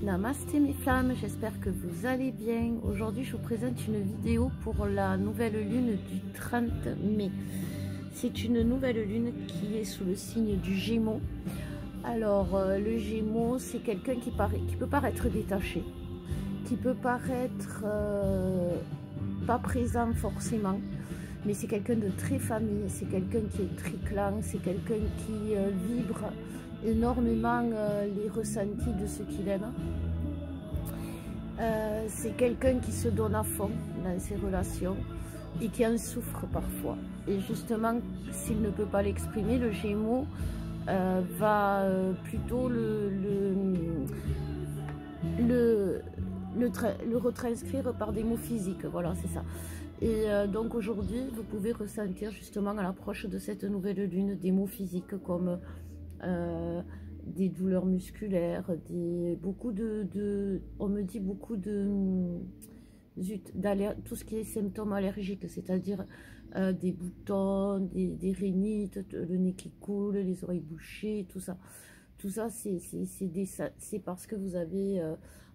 Namasté mes flammes, j'espère que vous allez bien. Aujourd'hui je vous présente une vidéo pour la nouvelle lune du 30 mai. C'est une nouvelle lune qui est sous le signe du Gémeaux. Alors le Gémeaux, c'est quelqu'un qui peut paraître détaché, qui peut paraître pas présent forcément, mais c'est quelqu'un de très famille, c'est quelqu'un qui est très clan, c'est quelqu'un qui vibre énormément les ressentis de ceux qu'il aime. C'est quelqu'un qui se donne à fond dans ses relations et qui en souffre parfois. Et justement, s'il ne peut pas l'exprimer, le Gémeaux va plutôt le retranscrire par des mots physiques. Voilà, c'est ça. Et donc aujourd'hui, vous pouvez ressentir justement à l'approche de cette nouvelle lune des mots physiques comme des douleurs musculaires, on me dit beaucoup tout ce qui est symptômes allergiques, c'est-à-dire des boutons, des rhinites, le nez qui coule, les oreilles bouchées, tout ça. Tout ça, c'est parce que vous avez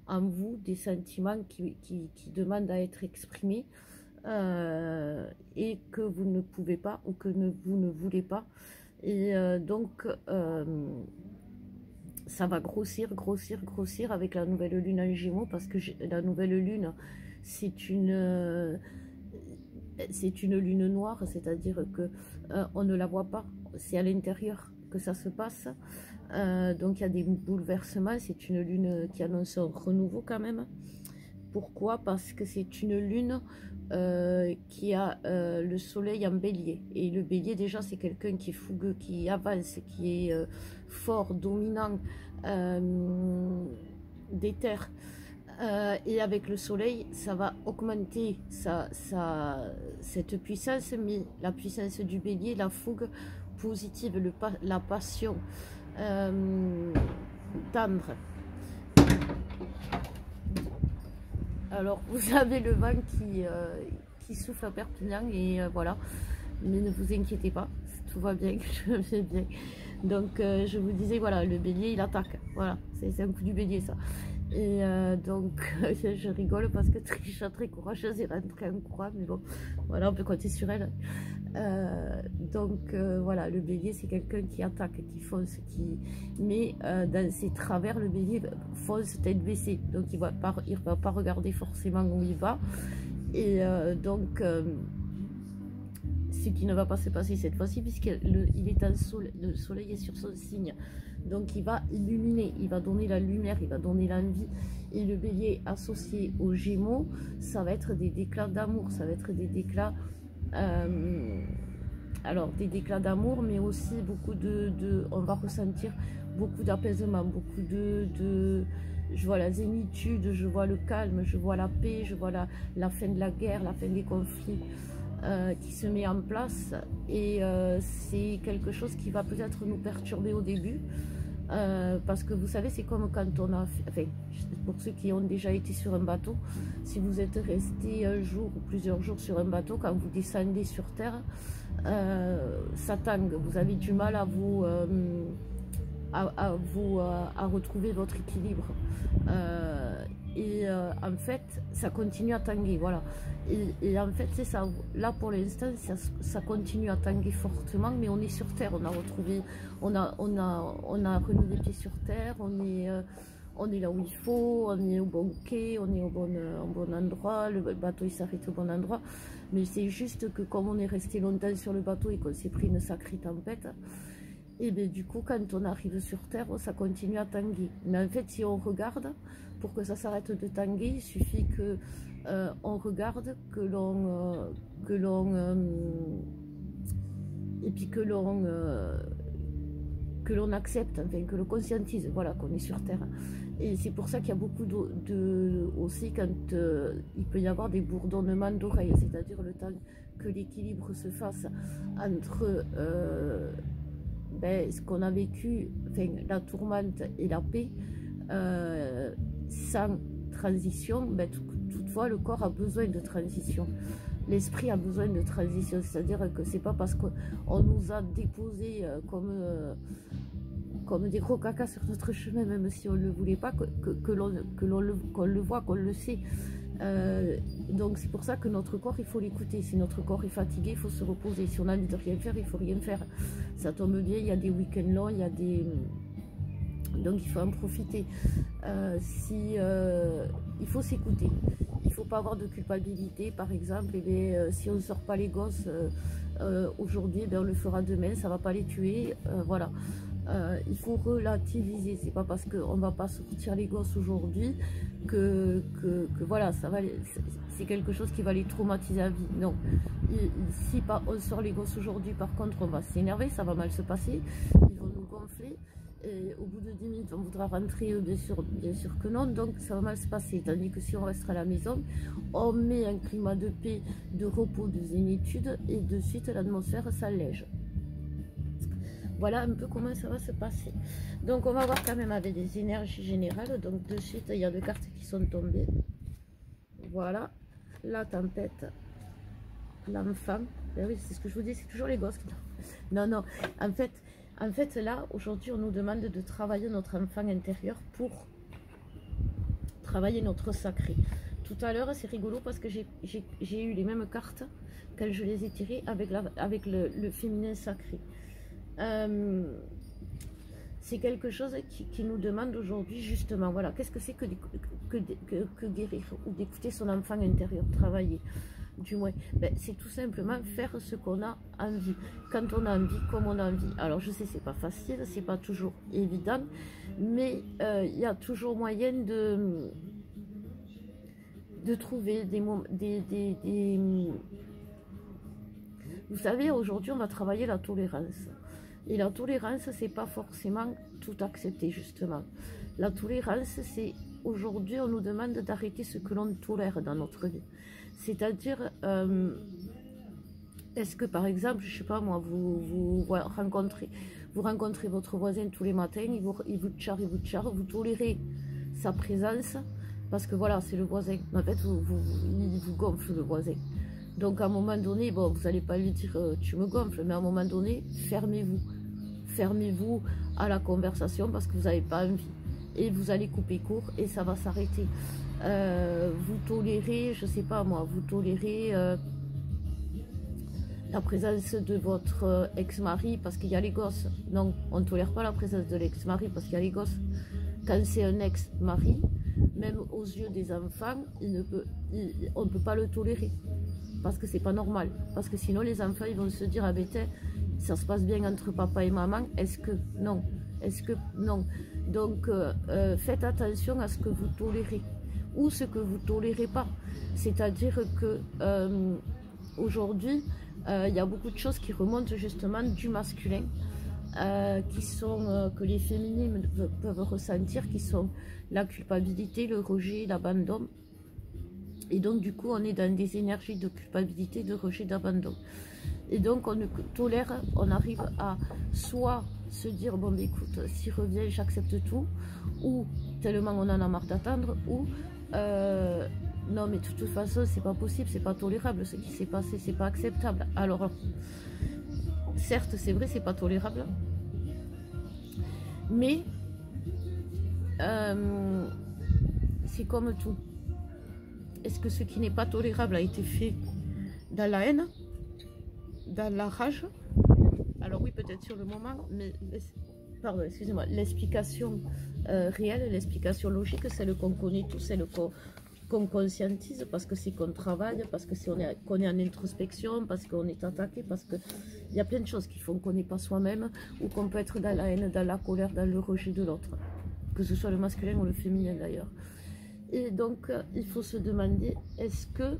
en vous des sentiments qui demandent à être exprimés et que vous ne pouvez pas ou que vous ne voulez pas. Et donc, ça va grossir avec la nouvelle lune en Gémeaux, parce que la nouvelle lune, c'est une lune noire, c'est-à-dire que on ne la voit pas, c'est à l'intérieur que ça se passe. Donc il y a des bouleversements, c'est une lune qui annonce un renouveau quand même. Pourquoi? Parce que c'est une lune qui a le soleil en bélier. Et le bélier, déjà, c'est quelqu'un qui est fougueux, qui avance, qui est fort, dominant, d'éther. Et avec le soleil, ça va augmenter cette puissance, mais la puissance du bélier, la fougue positive, la passion tendre. Alors vous avez le vent qui souffle à Perpignan et voilà, mais ne vous inquiétez pas, tout va bien, je vais bien. Donc je vous disais, voilà, le bélier il attaque, voilà, c'est un coup du bélier ça. Et donc je rigole parce que Trisha, très courageuse, est rentrée en courant, mais bon, voilà, on peut compter sur elle. Donc voilà, le bélier c'est quelqu'un qui attaque, qui fonce, mais dans ses travers, le bélier fonce tête baissée, donc il va pas regarder forcément où il va. Et donc ce qui ne va pas se passer cette fois-ci, puisqu'il est le soleil est sur son signe, donc il va illuminer, il va donner la lumière, il va donner l'envie. Et le bélier associé aux Gémeaux, ça va être des déclats d'amour, ça va être des déclats alors des déclats d'amour, mais aussi beaucoup on va ressentir beaucoup d'apaisement, beaucoup je vois la zénitude, je vois le calme, je vois la paix, je vois la fin de la guerre, la fin des conflits qui se met en place. Et c'est quelque chose qui va peut-être nous perturber au début, parce que vous savez, c'est comme quand on a, enfin, pour ceux qui ont déjà été sur un bateau, si vous êtes resté un jour ou plusieurs jours sur un bateau, quand vous descendez sur terre, ça tangue, vous avez du mal à retrouver votre équilibre. En fait, ça continue à tanguer, voilà. Et en fait, c'est ça. Là, pour l'instant, ça continue à tanguer fortement, mais on est sur terre. On a retrouvé, on a remis les pieds sur terre. On est là où il faut. On est au bon quai. On est au bon endroit. Le bateau, il s'arrête au bon endroit. Mais c'est juste que comme on est resté longtemps sur le bateau et qu'on s'est pris une sacrée tempête, et bien du coup, quand on arrive sur terre, ça continue à tanguer. Mais en fait, si on regarde, pour que ça s'arrête de tanguer, il suffit que on regarde, et puis que l'on accepte, enfin que l'on conscientise, voilà, qu'on est sur terre. Et c'est pour ça qu'il y a beaucoup aussi quand il peut y avoir des bourdonnements d'oreilles, c'est-à-dire le temps que l'équilibre se fasse entre ce qu'on a vécu, enfin, la tourmente et la paix, sans transition, toutefois le corps a besoin de transition, l'esprit a besoin de transition, c'est-à-dire que c'est pas parce qu'on nous a déposé comme des gros caca sur notre chemin, même si on ne le voulait pas, qu'on le voit, qu'on le sait. Donc c'est pour ça que notre corps, il faut l'écouter. Si notre corps est fatigué, il faut se reposer. Si on a envie de rien faire, il faut rien faire. Ça tombe bien, il y a des week-ends longs, il y a des... Donc il faut en profiter. Il faut s'écouter. Il ne faut pas avoir de culpabilité, par exemple. Et bien, si on ne sort pas les gosses aujourd'hui, on le fera demain, ça ne va pas les tuer. Voilà. Il faut relativiser. C'est pas parce qu'on ne va pas sortir les gosses aujourd'hui que voilà, c'est quelque chose qui va les traumatiser à vie. Non. Si pas, on sort les gosses aujourd'hui, par contre, on va s'énerver, ça va mal se passer. Ils vont nous gonfler. Et au bout de 10 minutes, on voudra rentrer, bien sûr que non, donc ça va mal se passer. Tandis que si on restera à la maison, on met un climat de paix, de repos, de zénitude, et de suite l'atmosphère s'allège. Voilà un peu comment ça va se passer. Donc on va voir quand même avec des énergies générales. Donc de suite, il y a deux cartes qui sont tombées. Voilà, la tempête, l'enfant. Ben oui, c'est ce que je vous dis, c'est toujours les gosses qui... Non, non, en fait, là, aujourd'hui, on nous demande de travailler notre enfant intérieur pour travailler notre sacré. Tout à l'heure, c'est rigolo parce que j'ai eu les mêmes cartes quand je les ai tirées avec le féminin sacré. C'est quelque chose qui nous demande aujourd'hui, justement, voilà, qu'est-ce que c'est que guérir ou d'écouter son enfant intérieur, travailler. Du moins, ben, c'est tout simplement faire ce qu'on a envie, quand on a envie, comme on a envie. Alors je sais, c'est pas facile, c'est pas toujours évident, mais il y a toujours moyen de trouver des moments, vous savez, aujourd'hui on va travailler la tolérance, et la tolérance, c'est pas forcément tout accepter, justement. La tolérance, c'est aujourd'hui on nous demande d'arrêter ce que l'on tolère dans notre vie. C'est-à-dire, est-ce que par exemple, je sais pas moi, vous rencontrez votre voisin tous les matins, il vous tchare, vous tolérez sa présence, parce que voilà, c'est le voisin. En fait, il vous gonfle, le voisin. Donc à un moment donné, bon, vous n'allez pas lui dire tu me gonfles, mais à un moment donné, fermez-vous. Fermez-vous à la conversation parce que vous n'avez pas envie. Et vous allez couper court et ça va s'arrêter. Vous tolérez, je sais pas moi, vous tolérez la présence de votre ex-mari parce qu'il y a les gosses. Non, on ne tolère pas la présence de l'ex-mari parce qu'il y a les gosses. Quand c'est un ex-mari, même aux yeux des enfants, on ne peut pas le tolérer parce que c'est pas normal. Parce que sinon les enfants ils vont se dire ah ben ça se passe bien entre papa et maman, est-ce que non? Est-ce que non? Donc faites attention à ce que vous tolérez ou ce que vous tolérez pas. C'est-à-dire que aujourd'hui, il y a beaucoup de choses qui remontent justement du masculin, que les féminines peuvent ressentir, qui sont la culpabilité, le rejet, l'abandon. Et donc du coup, on est dans des énergies de culpabilité, de rejet, d'abandon. Et donc on tolère, on arrive à soit se dire bon écoute, s'il revient j'accepte tout, ou tellement on en a marre d'attendre, ou non mais de toute façon c'est pas possible, c'est pas tolérable ce qui s'est passé, c'est pas acceptable. Alors certes c'est vrai, c'est pas tolérable, mais c'est comme tout. Est-ce que ce qui n'est pas tolérable a été fait dans la haine, dans la rage? Alors oui, peut-être sur le moment, mais pardon, excusez-moi, l'explication réelle, l'explication logique, celle qu'on connaît tous, celle qu'on conscientise, parce que c'est qu'on travaille, parce que qu'on est en introspection, parce qu'on est attaqué, parce qu'il y a plein de choses qui font qu'on n'est pas soi-même, ou qu'on peut être dans la haine, dans la colère, dans le rejet de l'autre, que ce soit le masculin ou le féminin d'ailleurs. Et donc, il faut se demander, est-ce que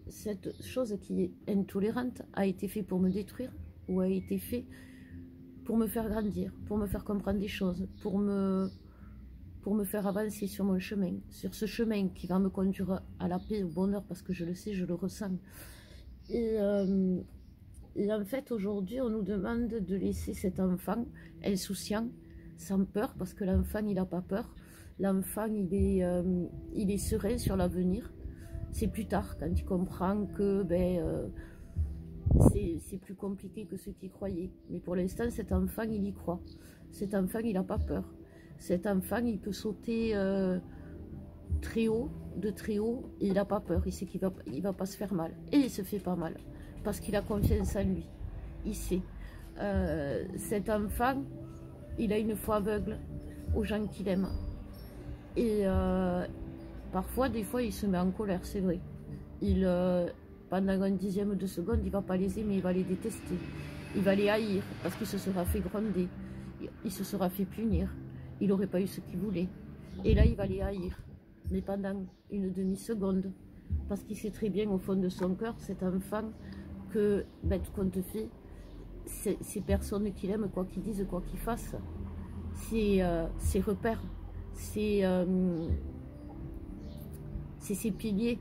cette chose qui est intolérante a été faite pour me détruire ou a été faite pour me faire grandir, pour me faire comprendre des choses, pour me faire avancer sur mon chemin, sur ce chemin qui va me conduire à la paix, au bonheur, parce que je le sais, je le ressens. Et en fait, aujourd'hui, on nous demande de laisser cet enfant insouciant, sans peur, parce que l'enfant, il n'a pas peur. L'enfant, il est serein sur l'avenir. C'est plus tard, quand il comprend que c'est plus compliqué que ce qu'il croyait. Mais pour l'instant, cet enfant, il y croit. Cet enfant, il n'a pas peur. Cet enfant, il peut sauter très haut, de très haut, et il n'a pas peur. Il sait qu'il va pas se faire mal. Et il se fait pas mal. Parce qu'il a confiance en lui. Il sait. Cet enfant, il a une foi aveugle aux gens qu'il aime. Et parfois, des fois, il se met en colère, c'est vrai. Pendant un dixième de seconde, il ne va pas les aimer, il va les détester. Il va les haïr parce qu'il se sera fait gronder. Il se sera fait punir. Il n'aurait pas eu ce qu'il voulait. Et là, il va les haïr. Mais pendant une demi-seconde. Parce qu'il sait très bien au fond de son cœur, cet enfant, que, bête compte fait, ces personnes qu'il aime, quoi qu'ils disent, quoi qu'ils fassent, ses repères, c'est ses piliers.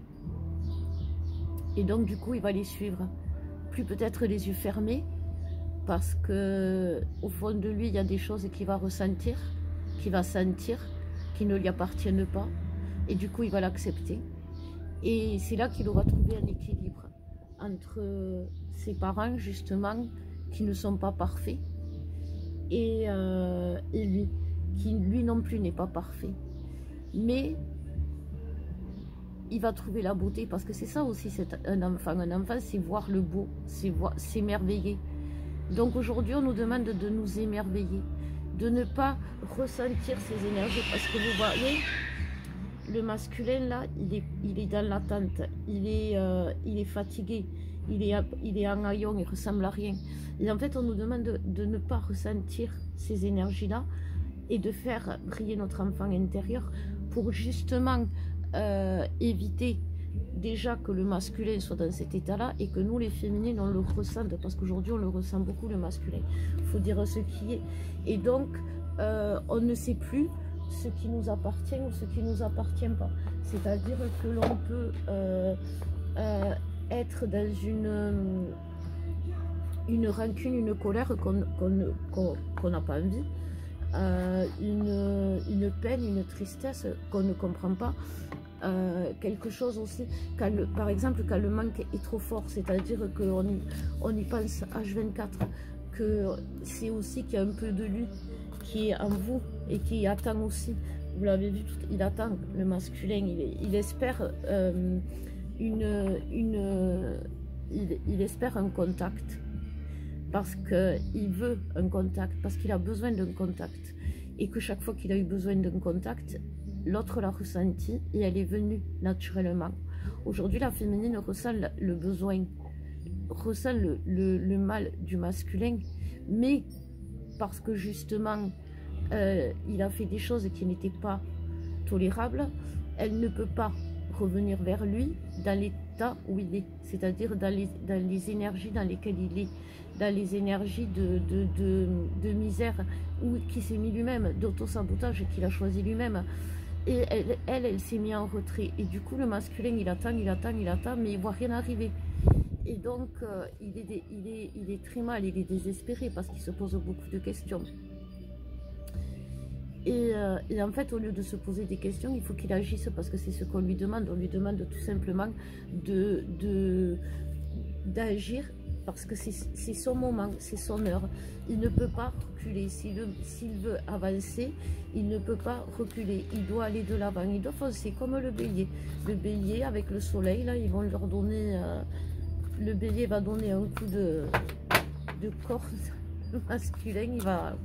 Et donc du coup il va les suivre, plus peut-être les yeux fermés, parce que au fond de lui il y a des choses qu'il va ressentir, qu'il va sentir, qui ne lui appartiennent pas, et du coup il va l'accepter. Et c'est là qu'il aura trouvé un équilibre entre ses parents justement, qui ne sont pas parfaits, et lui, qui lui non plus n'est pas parfait. Mais il va trouver la beauté, parce que c'est ça aussi, c'est un enfant. Un enfant, c'est voir le beau, c'est s'émerveiller. Donc aujourd'hui, on nous demande de nous émerveiller, de ne pas ressentir ces énergies, parce que vous voyez, le masculin là, il est dans l'attente, il est fatigué, il est en haillon, il ressemble à rien. Et en fait, on nous demande de ne pas ressentir ces énergies-là et de faire briller notre enfant intérieur pour justement éviter déjà que le masculin soit dans cet état-là et que nous, les féminines, on le ressente, parce qu'aujourd'hui, on le ressent beaucoup, le masculin. Il faut dire ce qui est. Et donc, on ne sait plus ce qui nous appartient ou ce qui ne nous appartient pas. C'est-à-dire que l'on peut être dans une rancune, une colère qu'on n'a pas envie, une peine, une tristesse qu'on ne comprend pas, quelque chose aussi, par exemple quand le manque est trop fort, c'est-à-dire qu'on y pense H24, que c'est aussi qu'il y a un peu de lui qui est en vous et qui attend aussi, vous l'avez vu, il attend, le masculin, il espère il espère un contact, parce qu'il veut un contact, parce qu'il a besoin d'un contact, et que chaque fois qu'il a eu besoin d'un contact, l'autre l'a ressenti et elle est venue naturellement. Aujourd'hui, la féminine ressent le besoin, ressent le mal du masculin, mais parce que justement, il a fait des choses qui n'étaient pas tolérables, elle ne peut pas revenir vers lui dans l'état où il est, c'est-à-dire dans les énergies dans lesquelles il est, dans les énergies de misère qui s'est mis lui-même, d'auto-sabotage qu'il a choisi lui-même. Et elle s'est mise en retrait. Et du coup, le masculin, il attend, mais il ne voit rien arriver. Et donc, il est très mal, il est désespéré parce qu'il se pose beaucoup de questions. Et en fait, au lieu de se poser des questions, il faut qu'il agisse, parce que c'est ce qu'on lui demande. On lui demande tout simplement d'agir, parce que c'est son moment, c'est son heure. Il ne peut pas reculer. S'il veut avancer, il ne peut pas reculer. Il doit aller de l'avant. Il doit foncer comme le bélier. Le bélier, avec le soleil, là, ils vont leur donner... le bélier va donner un coup de corne. Le masculin, il va...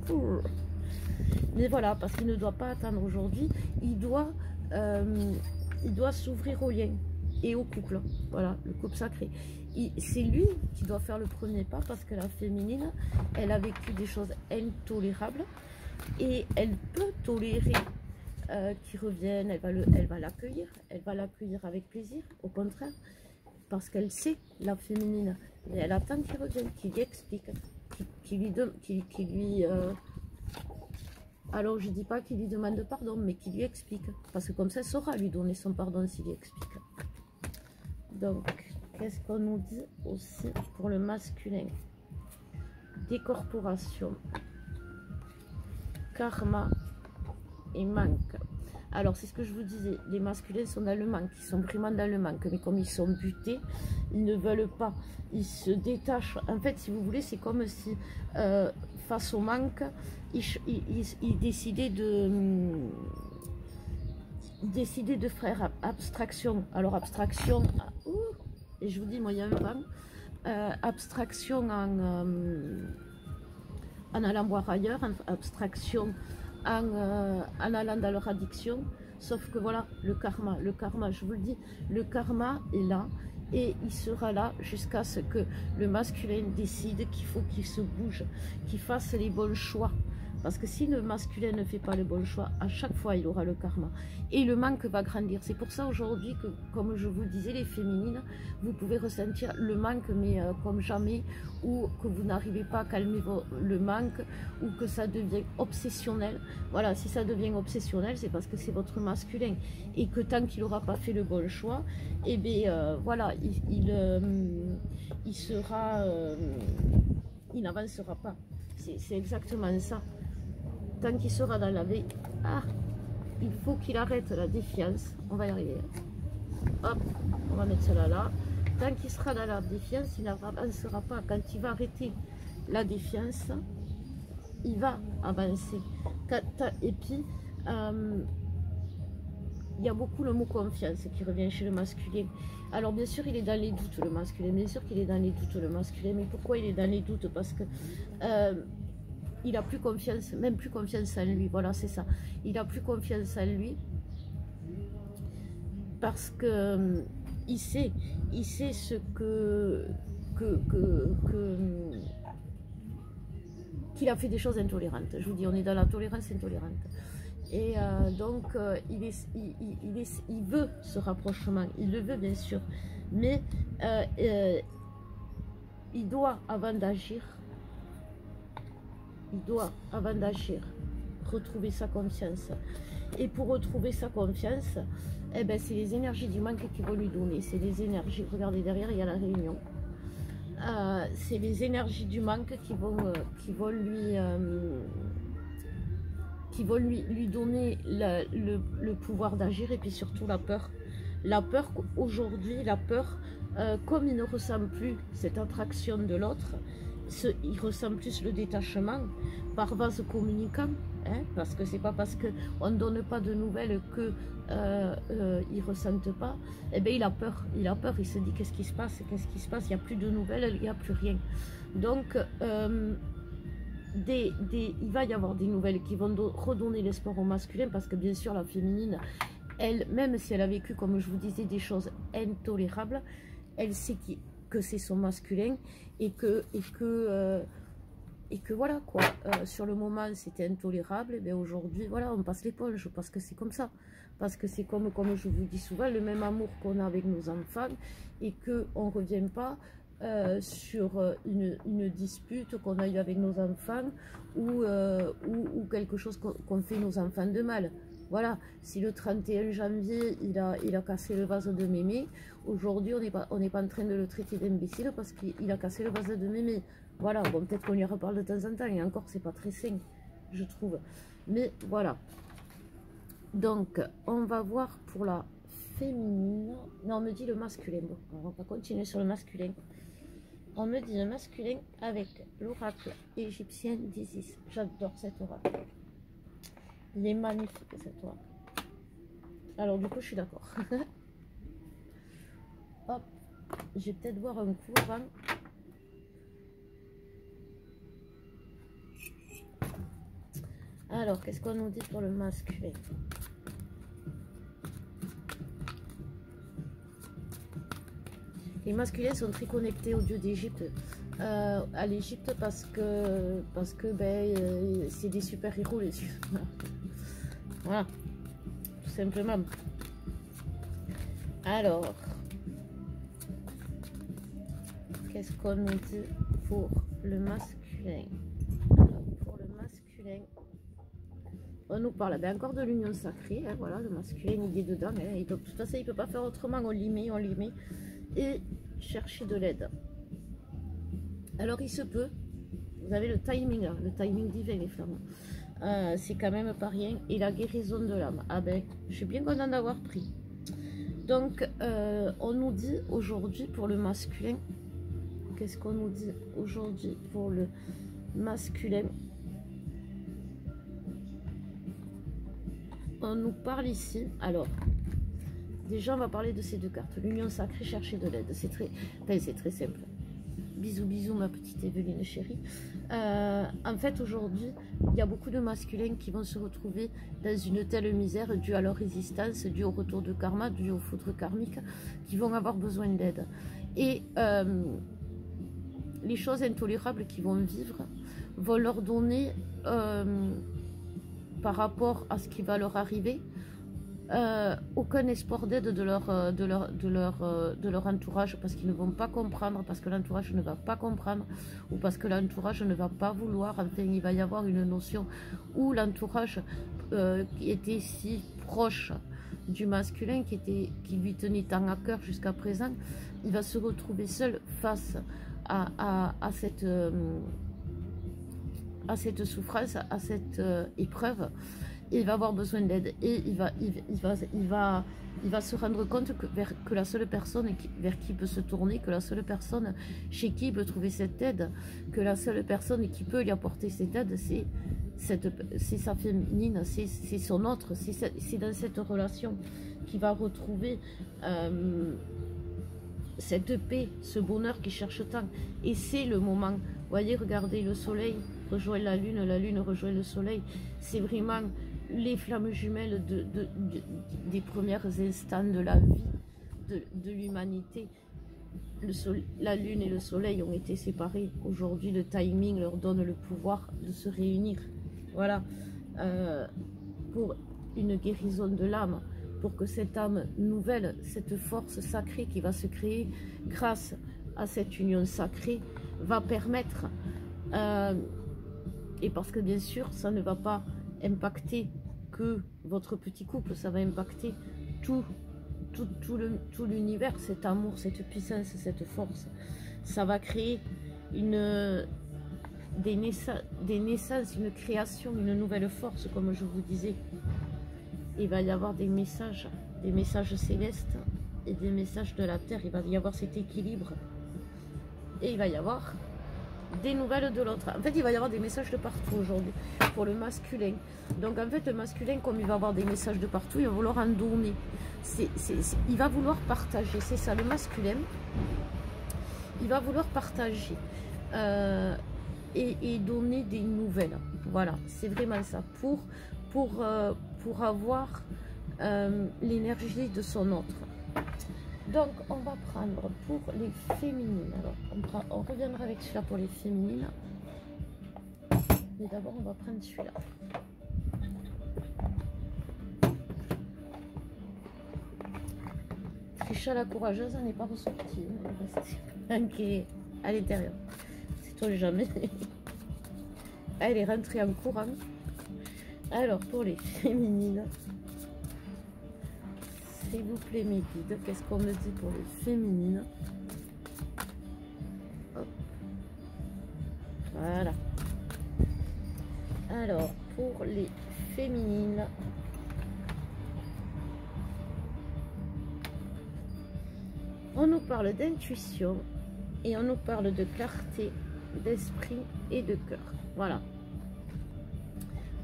Mais voilà, parce qu'il ne doit pas attendre aujourd'hui. Il doit s'ouvrir au lien et au couple. Voilà, le couple sacré. C'est lui qui doit faire le premier pas, parce que la féminine, elle a vécu des choses intolérables et elle peut tolérer qu'il revienne. Elle va l'accueillir avec plaisir, au contraire, parce qu'elle sait, la féminine, mais elle attend qu'il revienne, qu'il lui explique, alors je dis pas qu'il lui demande pardon, mais qu'il lui explique, parce que comme ça, elle saura lui donner son pardon s'il lui explique. Donc, qu'est-ce qu'on nous dit aussi pour le masculin? Décorporation, karma et manque. Alors, c'est ce que je vous disais, les masculins sont dans le manque, ils sont vraiment dans le manque, mais comme ils sont butés, ils ne veulent pas, ils se détachent. En fait, si vous voulez, c'est comme si, face au manque, ils décidaient de faire abstraction. Alors, abstraction, et je vous dis, moi, il y a un vent, abstraction en allant boire ailleurs, abstraction en allant dans leur addiction, sauf que voilà, le karma, je vous le dis, le karma est là, et il sera là jusqu'à ce que le masculin décide qu'il faut qu'il se bouge, qu'il fasse les bons choix. Parce que si le masculin ne fait pas le bon choix, à chaque fois il aura le karma. Et le manque va grandir. C'est pour ça aujourd'hui que, comme je vous disais, les féminines, vous pouvez ressentir le manque, mais comme jamais, ou que vous n'arrivez pas à calmer le manque, ou que ça devient obsessionnel. Voilà, si ça devient obsessionnel, c'est parce que c'est votre masculin. Et que tant qu'il n'aura pas fait le bon choix, eh bien voilà, il sera... il n'avancera pas. C'est exactement ça. Tant qu'il sera dans la vie, il faut qu'il arrête la défiance. On va y arriver. Hop, on va mettre cela là. Tant qu'il sera dans la défiance, il n'avancera pas. Quand il va arrêter la défiance, il va avancer. Et puis, il y a beaucoup le mot confiance qui revient chez le masculin. Alors bien sûr il est dans les doutes le masculin, bien sûr qu'il est dans les doutes le masculin, mais pourquoi il est dans les doutes? Parce que il a plus confiance, même plus confiance en lui, voilà c'est ça. Il a plus confiance en lui parce que il sait ce qu'il a fait des choses intolérantes. Je vous dis, on est dans la tolérance intolérante. Et donc, il veut ce rapprochement, il le veut bien sûr, mais il doit, avant d'agir, retrouver sa confiance. Et pour retrouver sa confiance, eh ben, c'est les énergies du manque qui vont lui donner. C'est les énergies, regardez derrière, il y a la réunion. C'est les énergies du manque qui vont lui donner le pouvoir d'agir, et puis surtout la peur. La peur aujourd'hui, comme il ne ressent plus cette attraction de l'autre, il ressent plus le détachement par vase communicant, hein, parce que c'est pas parce qu'on ne donne pas de nouvelles que il ressentent pas, et bien il a peur, il se dit qu'est-ce qui se passe, il n'y a plus de nouvelles, il n'y a plus rien. Donc il va y avoir des nouvelles qui vont redonner l'espoir au masculin, parce que bien sûr la féminine, elle, même si elle a vécu, comme je vous disais, des choses intolérables, elle sait que c'est son masculin, et que voilà quoi, sur le moment c'était intolérable, et bien aujourd'hui voilà, on passe l'éponge, parce que c'est comme ça, parce que c'est comme je vous dis souvent, le même amour qu'on a avec nos enfants, et qu'on ne revient pas sur une dispute qu'on a eue avec nos enfants, ou quelque chose qu'on fait nos enfants de mal. Voilà, si le 31 janvier il a cassé le vase de mémé, aujourd'hui on n'est pas en train de le traiter d'imbécile parce qu'il a cassé le vase de mémé. Voilà, bon, peut-être qu'on y reparle de temps en temps, et encore c'est pas très sain, je trouve. Mais voilà. Donc on va voir pour la féminine. Non, on me dit le masculin. Bon, on va continuer sur le masculin. On me dit le masculin avec l'oracle égyptien d'Isis. J'adore cet oracle. Il est magnifique cet oracle. Alors du coup je suis d'accord. Hop, je vais peut-être boire un coup avant. Alors qu'est-ce qu'on nous dit pour le masculin? Les masculins sont très connectés au dieu d'Égypte, à l'Égypte, parce que c'est des super-héros les yeux. Voilà, tout simplement. Alors, qu'est-ce qu'on nous dit pour le masculin? Alors, pour le masculin, on nous parle encore de l'union sacrée, hein, voilà, le masculin il est dedans, hein, de toute façon il ne peut pas faire autrement, on l'y met, et chercher de l'aide. Alors il se peut, vous avez le timing divin les flammes, c'est quand même pas rien. Et la guérison de l'âme. Ah ben, je suis bien contente d'avoir pris. Donc, on nous dit aujourd'hui pour le masculin, qu'est-ce qu'on nous dit aujourd'hui pour le masculin? On nous parle ici, alors, déjà on va parler de ces deux cartes. L'union sacrée, chercher de l'aide, c'est très, enfin, c'est très simple. Bisous, bisous ma petite Evelyne chérie. En fait, aujourd'hui, il y a beaucoup de masculins qui vont se retrouver dans une telle misère due à leur résistance, due au retour de karma, due aux foudres karmiques, qui vont avoir besoin d'aide. Et les choses intolérables qu'ils vont vivre vont leur donner, par rapport à ce qui va leur arriver, aucun espoir d'aide de leur entourage, parce qu'ils ne vont pas comprendre, parce que l'entourage ne va pas comprendre, ou parce que l'entourage ne va pas vouloir. Enfin, il va y avoir une notion où l'entourage qui était si proche du masculin, qui lui tenait tant à cœur jusqu'à présent, il va se retrouver seul face à cette souffrance, à cette épreuve. Il va avoir besoin d'aide et il va se rendre compte que la seule personne vers qui il peut se tourner, que la seule personne chez qui il peut trouver cette aide, que la seule personne qui peut lui apporter cette aide, c'est sa féminine, c'est son autre, c'est dans cette relation qu'il va retrouver cette paix, ce bonheur qu'il cherche tant. Et c'est le moment, voyez, regardez, le soleil rejoint la lune rejoint le soleil, c'est vraiment les flammes jumelles des premiers instants de la vie de l'humanité. La lune et le soleil ont été séparés. Aujourd'hui, le timing leur donne le pouvoir de se réunir. Voilà, pour une guérison de l'âme, pour que cette âme nouvelle, cette force sacrée qui va se créer grâce à cette union sacrée, va permettre, et parce que bien sûr, ça ne va pas impacter que votre petit couple, ça va impacter tout l'univers, cet amour, cette puissance, cette force. Ça va créer des naissances, une création, une nouvelle force, comme je vous disais. Il va y avoir des messages célestes et des messages de la terre. Il va y avoir cet équilibre et il va y avoir des nouvelles de l'autre. En fait, il va y avoir des messages de partout aujourd'hui pour le masculin. Donc en fait, le masculin, comme il va avoir des messages de partout, il va vouloir en donner. Il va vouloir partager. C'est ça, le masculin. Il va vouloir partager et donner des nouvelles. Voilà, c'est vraiment ça. Pour avoir l'énergie de son autre. Donc, on va prendre pour les féminines. Alors, on reviendra avec celui-là pour les féminines. Mais d'abord, on va prendre celui-là. Trisha la courageuse n'est pas ressortie. Elle est restée à l'intérieur. C'est-on jamais. Elle est rentrée en courant. Alors, pour les féminines. S'il vous plaît, mes guides, qu'est-ce qu'on me dit pour les féminines? Hop. Voilà. Alors, pour les féminines, on nous parle d'intuition et on nous parle de clarté d'esprit et de cœur. Voilà.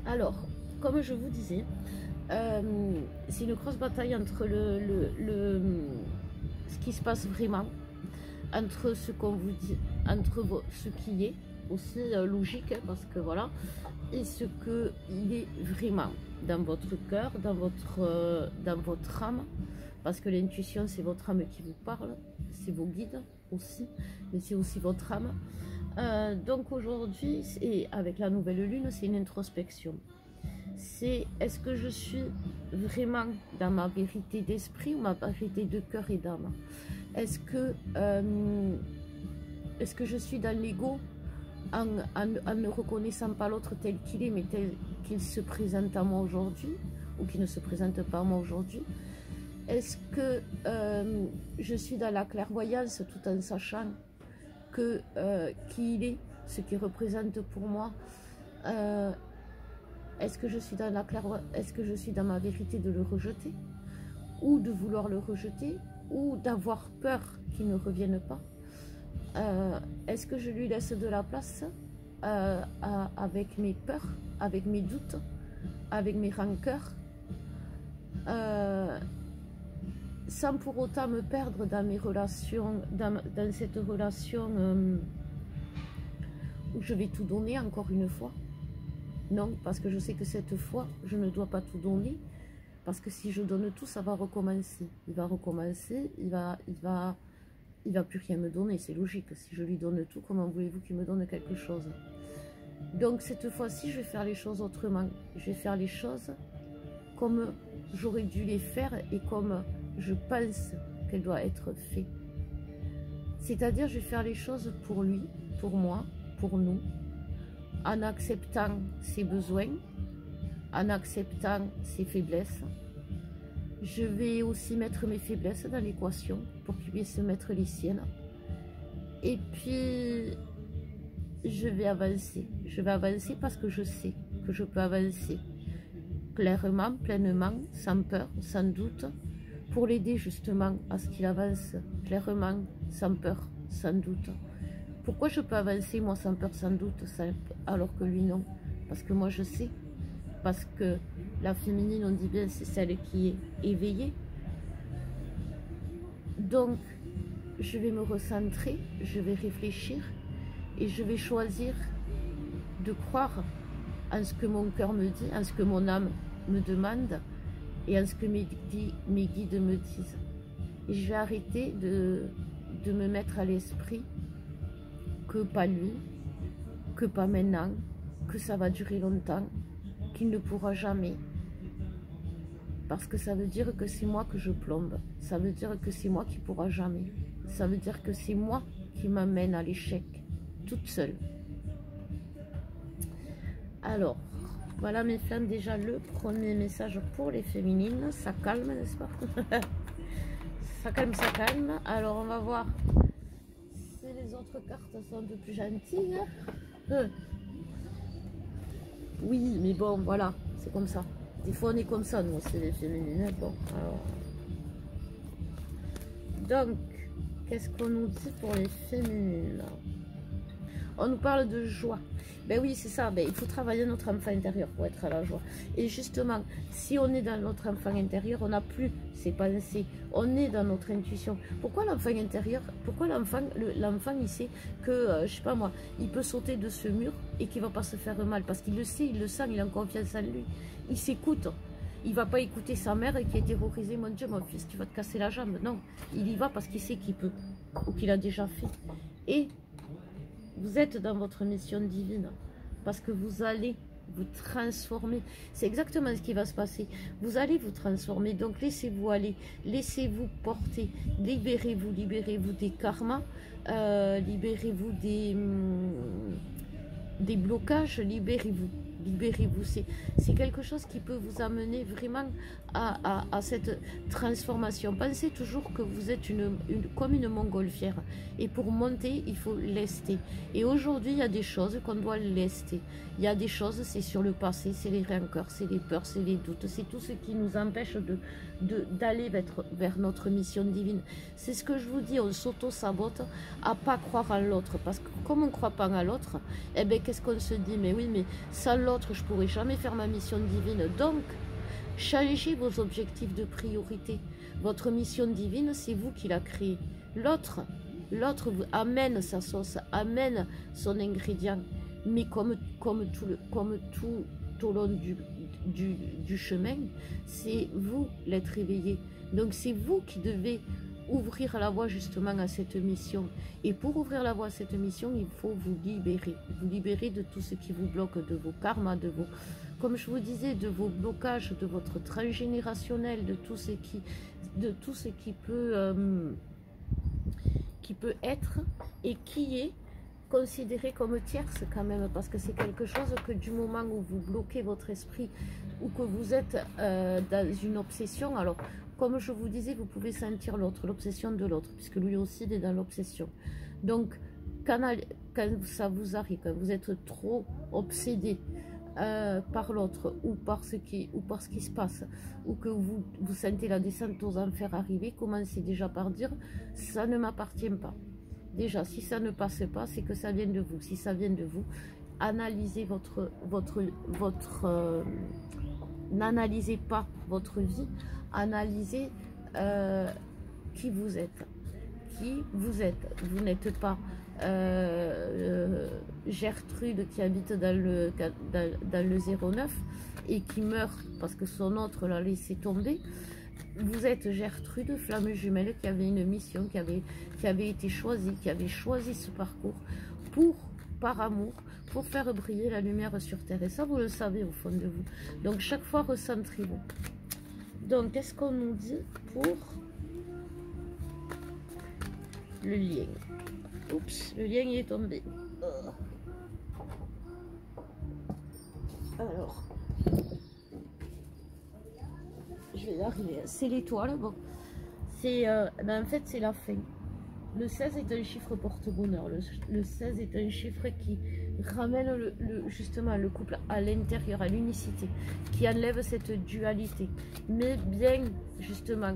Alors, comme je vous disais, c'est une grosse bataille entre ce qui se passe vraiment, entre ce qu'on vous dit, entre ce qui est aussi logique, parce que voilà, et ce que il est vraiment dans votre cœur, dans votre âme, parce que l'intuition, c'est votre âme qui vous parle, c'est vos guides aussi, mais c'est aussi votre âme. Donc aujourd'hui, avec la nouvelle lune, c'est une introspection. C'est est-ce que je suis vraiment dans ma vérité d'esprit ou ma vérité de cœur et d'âme? Est-ce que je suis dans l'ego en ne reconnaissant pas l'autre tel qu'il est, mais tel qu'il se présente à moi aujourd'hui, ou qu'il ne se présente pas à moi aujourd'hui? Est-ce que je suis dans la clairvoyance tout en sachant qui il est, ce qu'il représente pour moi, Est-ce que je suis dans la clairvoyance? Est-ce que je suis dans ma vérité de le rejeter? Ou de vouloir le rejeter? Ou d'avoir peur qu'il ne revienne pas? Est-ce que je lui laisse de la place avec mes peurs, avec mes doutes, avec mes rancœurs, sans pour autant me perdre dans mes relations, dans cette relation où je vais tout donner encore une fois? Non, parce que je sais que cette fois, je ne dois pas tout donner, parce que si je donne tout, ça va recommencer. Il va recommencer, il va plus rien me donner, c'est logique. Si je lui donne tout, comment voulez-vous qu'il me donne quelque chose? Donc cette fois-ci, je vais faire les choses autrement. Je vais faire les choses comme j'aurais dû les faire et comme je pense qu'elles doivent être faites. C'est-à-dire, je vais faire les choses pour lui, pour moi, pour nous, en acceptant ses besoins, en acceptant ses faiblesses. Je vais aussi mettre mes faiblesses dans l'équation pour qu'il puisse mettre les siennes. Et puis, je vais avancer. Je vais avancer parce que je sais que je peux avancer clairement, pleinement, sans peur, sans doute, pour l'aider justement à ce qu'il avance clairement, sans peur, sans doute. Pourquoi je peux avancer moi sans peur, sans doute, alors que lui non? Parce que moi je sais. Parce que la féminine, on dit bien, c'est celle qui est éveillée. Donc, je vais me recentrer, je vais réfléchir et je vais choisir de croire en ce que mon cœur me dit, en ce que mon âme me demande et en ce que mes guides me disent. Et je vais arrêter de me mettre à l'esprit que pas lui, que pas maintenant, que ça va durer longtemps, qu'il ne pourra jamais. Parce que ça veut dire que c'est moi que je plombe. Ça veut dire que c'est moi qui pourra jamais. Ça veut dire que c'est moi qui m'amène à l'échec, toute seule. Alors, voilà mes flammes, déjà le premier message pour les féminines. Ça calme, n'est-ce pas? Ça calme, ça calme. Alors, on va voir si les autres cartes sont un peu plus gentilles. Oui, mais bon, voilà, c'est comme ça. Des fois, on est comme ça, nous, c'est les féminines. Bon, alors. Donc, qu'est-ce qu'on nous dit pour les féminines? On nous parle de joie. Ben oui, c'est ça. Ben, il faut travailler notre enfant intérieur pour être à la joie. Et justement, si on est dans notre enfant intérieur, on n'a plus ses pensées. On est dans notre intuition. Pourquoi l'enfant intérieur? Pourquoi l'enfant, il sait que, je sais pas moi, il peut sauter de ce mur et qu'il ne va pas se faire mal? Parce qu'il le sait, il le sent, il a confiance en lui. Il s'écoute. Il ne va pas écouter sa mère qui est terrorisée. Mon Dieu, mon fils, tu vas te casser la jambe. Non, il y va parce qu'il sait qu'il peut. Ou qu'il a déjà fait. Et vous êtes dans votre mission divine parce que vous allez vous transformer. C'est exactement ce qui va se passer. Vous allez vous transformer. Donc laissez-vous aller, laissez-vous porter. Libérez-vous des karmas, libérez-vous des blocages, libérez-vous. Libérez-vous, c'est quelque chose qui peut vous amener vraiment à cette transformation. Pensez toujours que vous êtes comme une montgolfière et pour monter, il faut lester. Et aujourd'hui, il y a des choses qu'on doit lester. Il y a des choses, c'est sur le passé, c'est les rancœurs, c'est les peurs, c'est les doutes, c'est tout ce qui nous empêche d'aller vers notre mission divine. C'est ce que je vous dis, on s'auto-sabote à pas croire en l'autre. Parce que comme on ne croit pas en l'autre, eh bien, qu'est-ce qu'on se dit? Mais oui, mais sans l'autre, je ne pourrai jamais faire ma mission divine. Donc, changez vos objectifs de priorité. Votre mission divine, c'est vous qui la créez. L'autre vous amène sa sauce, amène son ingrédient. Mais comme tout au long du chemin, c'est vous l'être éveillé. Donc, c'est vous qui devez ouvrir la voie justement à cette mission. Et pour ouvrir la voie à cette mission, il faut vous libérer. Vous libérer de tout ce qui vous bloque, de vos karmas, comme je vous disais, de vos blocages, de votre transgénérationnel, de tout ce qui peut être et qui est considéré comme tierce quand même, parce que c'est quelque chose que du moment où vous bloquez votre esprit ou que vous êtes dans une obsession, alors comme je vous disais, vous pouvez sentir l'autre, l'obsession de l'autre, puisque lui aussi il est dans l'obsession. Donc quand ça vous arrive, quand vous êtes trop obsédé par l'autre ou par ce qui se passe, ou que vous sentez la descente aux enfers arriver, commencez déjà par dire ça ne m'appartient pas. Déjà, si ça ne passe pas, c'est que ça vient de vous. Si ça vient de vous, analysez n'analysez pas votre vie, analysez qui vous êtes. Qui vous êtes. Vous n'êtes pas Gertrude qui habite dans le 09 et qui meurt parce que son autre l'a laissé tomber. Vous êtes Gertrude, flamme jumelle, qui avait une mission, qui avait été choisie, qui avait choisi ce parcours par amour, pour faire briller la lumière sur Terre. Et ça, vous le savez au fond de vous. Donc, chaque fois, recentrez-vous. Donc, qu'est-ce qu'on nous dit pour le lien? Oups, le lien il est tombé. Alors, je vais y arriver. C'est l'étoile. Bon, ben, en fait, c'est la fin. Le 16 est un chiffre porte-bonheur. Le 16 est un chiffre qui ramène justement le couple à l'intérieur, à l'unicité, qui enlève cette dualité. Mais bien, justement,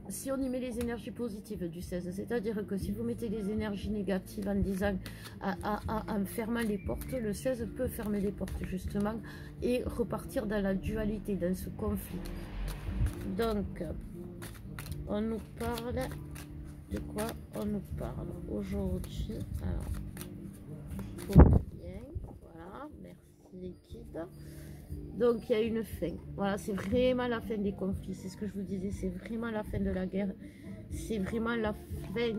si on y met les énergies positives du 16, c'est-à-dire que si vous mettez les énergies négatives en disant, en fermant les portes, le 16 peut fermer les portes justement et repartir dans la dualité, dans ce conflit. Donc, on nous parle de quoi? On nous parle aujourd'hui. Alors, pour le bien, voilà, merci Liquide. Donc il y a une fin. Voilà, c'est vraiment la fin des conflits. C'est ce que je vous disais, c'est vraiment la fin de la guerre. C'est vraiment la fin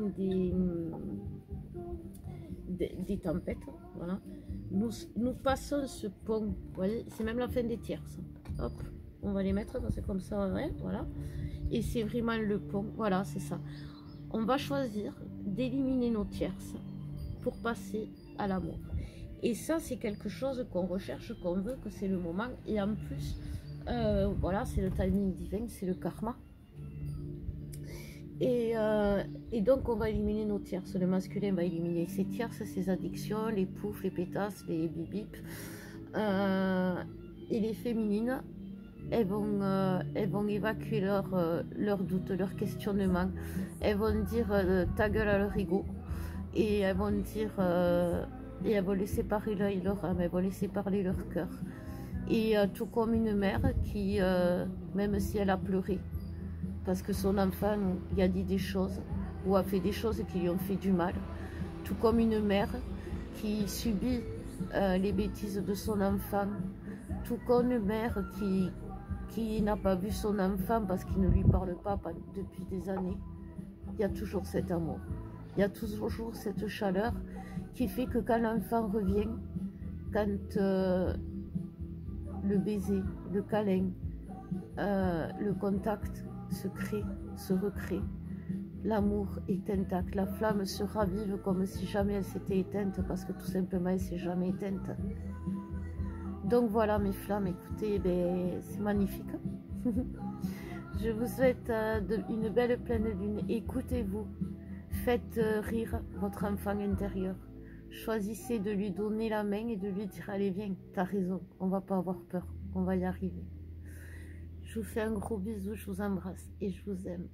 des tempêtes. Voilà. Nous passons ce pont. Vous voyez, c'est même la fin des tierces. Hop, on va les mettre, c'est comme ça, ouais, voilà. Et c'est vraiment le pont. Voilà, c'est ça. On va choisir d'éliminer nos tierces pour passer à l'amour. Et ça, c'est quelque chose qu'on recherche, qu'on veut, que c'est le moment. Et en plus, voilà, c'est le timing divin, c'est le karma. Et donc, on va éliminer nos tierces. Le masculin va éliminer ses tierces, ses addictions, les poufs, les pétasses, les bip-bip. Et les féminines, elles vont évacuer leurs doutes, leurs questionnements. Elles vont dire ta gueule à leur ego. Et elles vont dire... et elles vont laisser parler leur âme, elles vont laisser parler leur cœur. Et tout comme une mère qui, même si elle a pleuré, parce que son enfant lui a dit des choses, ou a fait des choses qui lui ont fait du mal, tout comme une mère qui subit les bêtises de son enfant, tout comme une mère qui n'a pas vu son enfant parce qu'il ne lui parle pas depuis des années, il y a toujours cet amour, il y a toujours cette chaleur qui fait que quand l'enfant revient, quand le baiser, le câlin, le contact se crée, se recrée, l'amour est intact, la flamme se ravive comme si jamais elle s'était éteinte, parce que tout simplement elle ne s'est jamais éteinte. Donc voilà mes flammes, écoutez, ben, c'est magnifique. Je vous souhaite une belle pleine lune, écoutez-vous, faites rire votre enfant intérieur. Choisissez de lui donner la main et de lui dire allez viens, t'as raison, on va pas avoir peur, on va y arriver. Je vous fais un gros bisou, je vous embrasse et je vous aime.